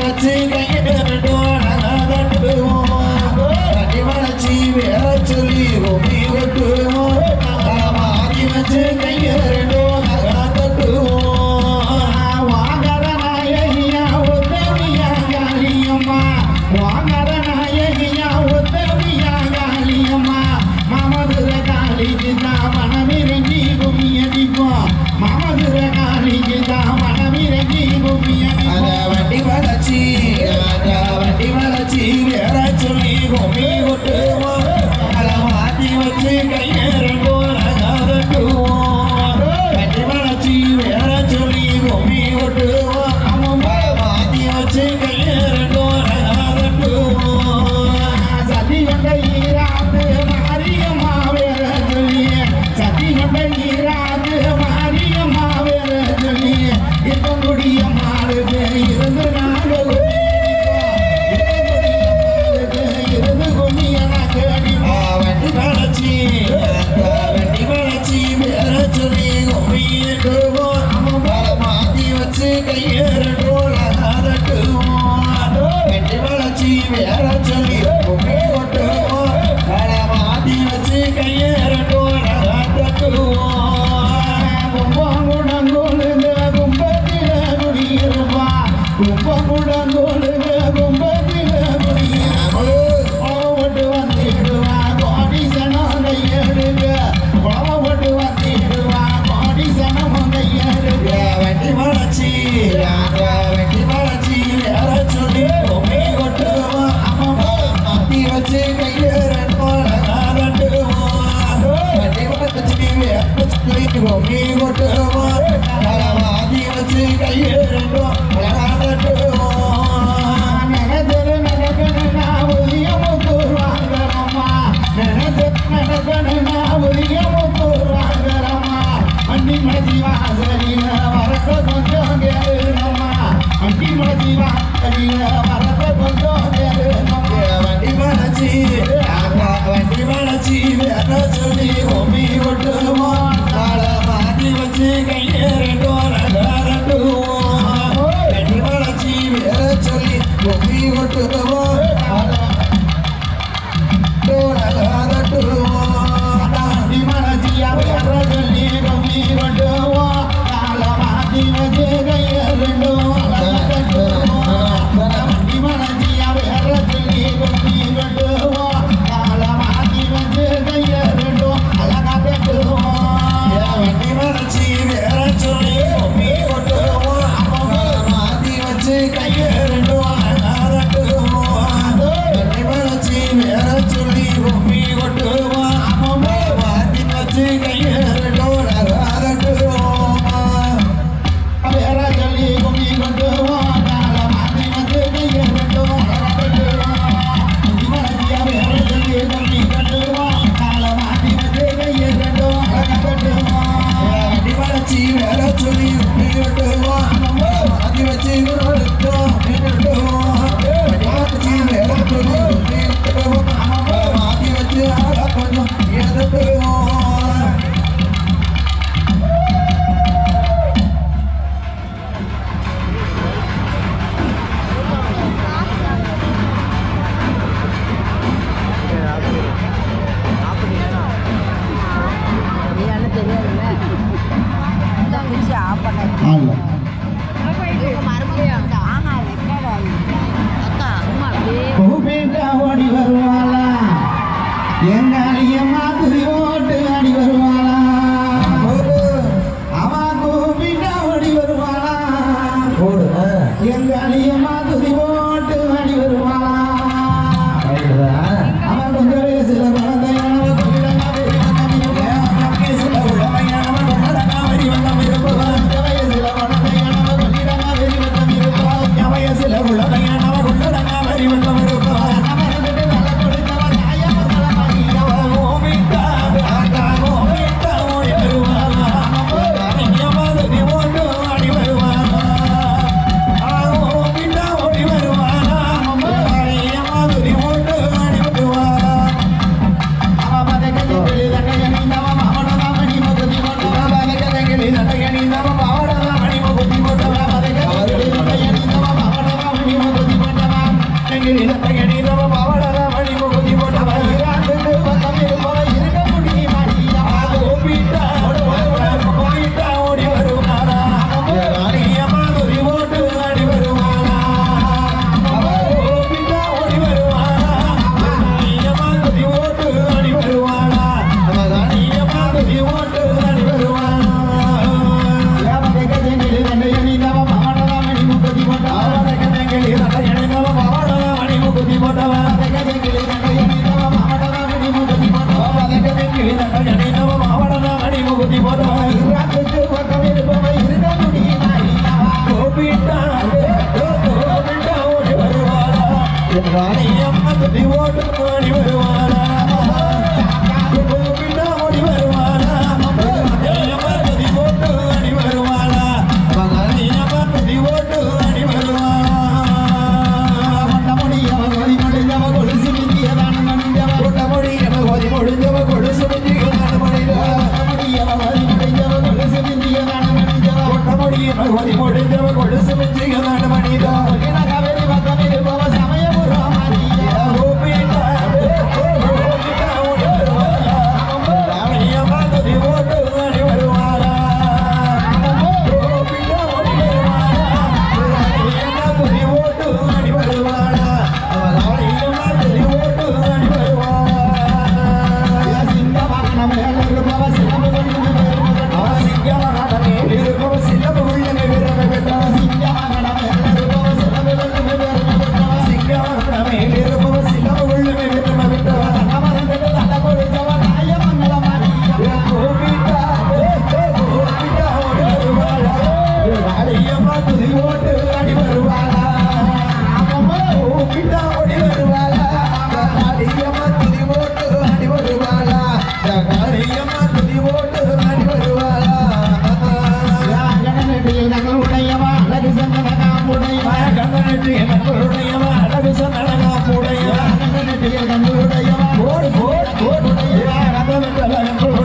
வச்சு கையிட்டோம் கட்டி வளர்ச்சி வேற சொல்லி ஓமி கொட்டுவோம் மாறி வச்சு கையிட்டோம் தட்டுவோம் வாங்கற நாயகியா உத்தமியா காளியம்மா வாங்கற நாயகியா உத்தமியா காளியம்மா மாமதுர காளிக்கு தான் மனமிறங்கி கும்மியடிப்போம் மாமதுர காளிக்கு தான் மனமிறங்கி கும்மியடிப்போம் வண்டி வளர்ச்சி வேற சொல்லி கும்மி கொட்டுவோம் மாட்டி வச்சு கையேறோம் தட்டுவோம் வண்டி வளர்ச்சி வேற சொல்லி கும்மி கொட்டுவோம் மாட்டி வச்சு கையேறோம் தட்டுவோம் சதி கொண்ட ஈராது மாரியம்மா வேற சொல்லி சதி கொண்ட ஈராது மாரியம்மா வேற சொல்லி இப்போ குடிய மாடுக்கு இருந்து நாங்கள் வண்டி வளர்ச்சி வேற சொல்லி மாத்தி வச்சு கையேறோம் வண்டி வளர்ச்சி வேற சொல்லி கும்மி கொட்டுவோம் மாத்தி வச்சு கையேறோம் கும்பங்குடங்கோலுங்க கும்பத்தில குடியிருப்பா கும்பங்குடங்கோலுங்க கும்பத்தில குடியிருப்போட்டு வந்துடுவா கோடிசனம் கையெடுக்க கோவப்பட்டு வந்துடுவா கோடிசனம் கையெடுக்க வண்டி வளர்ச்சி வேற சொல்லி பொம்மை கொட்டுவோம் மாத்தி வச்சு கையேறோம் வண்டி வளர்ச்சி வேற சொல்லி பொம்மை கொட்டுவோம் மாத்தி வச்சு கையேறோம் நடந்தது நடக்கணும்னா உதயமுத்தூர் வாங்குறம்மா நடந்தது நடக்கணும்னா உதயமுத்தூர் வாங்குறம்மா வண்டி மதி வாசலில வரக்க கொஞ்சம் கேளுனம்மா வண்டி மதி வாசலில வரக்க கொஞ்சம் கேளுனம்மா வண்டி வளர்ச்சி வேற சொல்லி பொம்மி கொட்டுவோம் மாத்தி வச்சு கையேறோம் வண்டி வளர்ச்சி வேற சொல்லி பொம்மி கொட்டுவோம் வண்டி வளர்ச்சியா வேற சொல்லி பொம்மி கொட்டுவோம் மாத்தி வச்சு கையேறோம் வண்டி வளர்ச்சியா வேற சொல்லி பொம்மி கொட்டுவோம் மாத்தி வச்சு கையேறோம் அழகா கட்டுவோம் வண்டி வளர்ச்சி வேற சொல்லி பொம்மி கொட்டுவோம் மாத்தி வச்சு கையேறோம் வண்டி வளர்ச்சி வேற சொல்லி பொம்மி கொட்டுவோம் மாத்தி வச்சு கையேறோம் வேற சொல்லி பொம்மி கொட்டுவோம் மாத்தி வச்சு கையேறோம் வண்டி வளர்ச்சியா வேற சொல்லி பொம்மி கொட்டுவோம் மாத்தி வச்சு கையேறோம் வண்டி வளர்ச்சி வேற சொல்லி பொம்மி கொட்டுவோம் மாத்தி வச்சு மாத்தி வச்சு கொஞ்சம் ஓடி வருவாளா எங்காளியம்மா குறி ஓட்டு அடி வருவாளா அவா கூப்பிட்டா ஓடி வருவாளா எங்காளியம்மா குறி ஓட்டு அடி வருவாளா அவன் கொஞ்சம் வயசுல குழந்தையானவ வயசுல குழந்தையானவ கொண்டடங்கா வரி வந்தம் இருப்பா கஜங்கிரி நந்தகனி நம்ம பவளர மணி முகுதி போட்டவ ஈராத்துக்கு பக்கம் இருப்பவ இருக்க முடியும் கோபிட்டா கோபிட்டா ஓடி வருவாரா ராணியம்மா துதி போட்டு ஆடி வருவாரா கோபிட்டா ஓடி வருவாரா ராணியம்மா துதி போட்டு ஆடி வருவாரா ராணியம்மா துதி போட்டு ஆடி வருவாரா கஜங்கிரி நந்தகனி நம்ம பவளர மணி முகுதி போட்டவ கஜங்கிரி நந்தகனி நம்ம பவளர மணி முகுதி போட்டவ கஜங்கிரி நந்தகனி நம்ம பவளர மணி முகுதி போட்டவ கஜங்கிரி நந்தகனி நம்ம பவளர மணி முகுதி போட்டவ ஈராத்துக்கு பக்கம் இருப்பவ இருக்க முடியும் கோபிட்டா கோபிட்டா ஓடி வருவாரா ராணியம்மா துதி ஓட்டு ஓடி வருவாரா